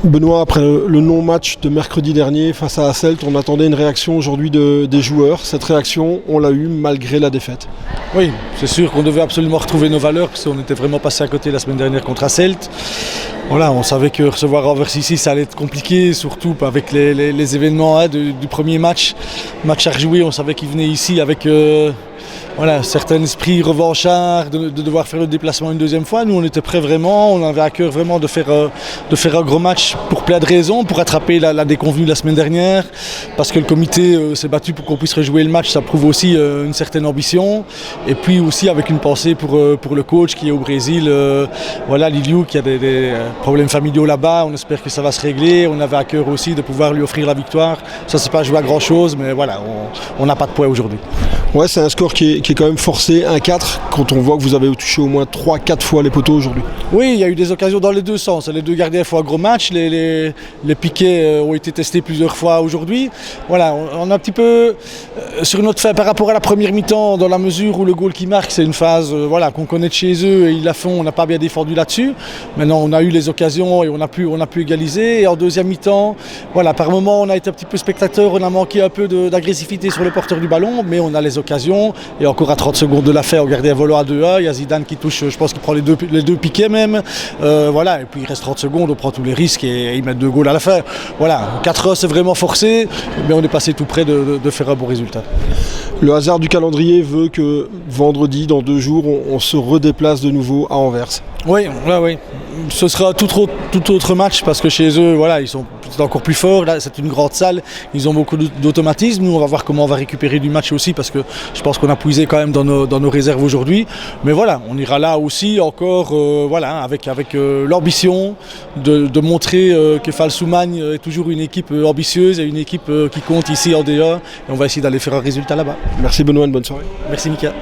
Benoît, après le non-match de mercredi dernier face à Hasselt, on attendait une réaction aujourd'hui des joueurs. Cette réaction, on l'a eue malgré la défaite. Oui, c'est sûr qu'on devait absolument retrouver nos valeurs parce qu'on était vraiment passé à côté la semaine dernière contre Hasselt. Voilà, on savait que recevoir Anvers ici, ça allait être compliqué, surtout avec les événements du premier match à rejouer. On savait qu'ils venaient ici avec un certain esprit revanchard de devoir faire le déplacement une deuxième fois. Nous, on était prêts vraiment, on avait à cœur vraiment de faire un gros match pour plein de raisons, pour rattraper la déconvenue de la semaine dernière, parce que le comité s'est battu pour qu'on puisse rejouer le match. Ça prouve aussi une certaine ambition, et puis aussi avec une pensée pour le coach qui est au Brésil, Liliou, qui a des problèmes familiaux là-bas. On espère que ça va se régler. On avait à cœur aussi de pouvoir lui offrir la victoire. Ça, c'est pas joué à grand-chose, mais voilà, on n'a pas de poids aujourd'hui. Ouais, c'est un score qui est quand même forcé, 1-4, quand on voit que vous avez touché au moins 3-4 fois les poteaux aujourd'hui. Oui, il y a eu des occasions dans les deux sens. Les deux gardiens font un gros match, les piquets ont été testés plusieurs fois aujourd'hui. Voilà, on a un petit peu sur notre fin par rapport à la première mi-temps, dans la mesure où le goal qui marque, c'est une phase qu'on connaît de chez eux et ils la font, on n'a pas bien défendu là-dessus. Maintenant, on a eu les occasions et on a pu égaliser. Et en deuxième mi-temps, par moment, on a été un petit peu spectateur, on a manqué un peu d'agressivité sur le porteur du ballon, mais on a les occasions. Et encore à 30 secondes de la fin, on gardait un volant à 2-1. Il y a Zidane qui touche, je pense qu'il prend les deux piquets même. Et puis il reste 30 secondes, on prend tous les risques et ils mettent 2 goals à la fin. Voilà, 4-1 c'est vraiment forcé, mais on est passé tout près de faire un bon résultat. Le hasard du calendrier veut que vendredi, dans 2 jours, on se redéplace de nouveau à Anvers. Oui. Ce sera tout autre match parce que chez eux, ils sont encore plus forts. Là, c'est une grande salle, ils ont beaucoup d'automatisme. Nous, on va voir comment on va récupérer du match aussi parce que je pense qu'on a puisé quand même dans nos réserves aujourd'hui. Mais on ira là aussi encore avec l'ambition de montrer que Falsoumagne est toujours une équipe ambitieuse et une équipe qui compte ici en D1. Et on va essayer d'aller faire un résultat là-bas. Merci Benoît, une bonne soirée. Merci Mika.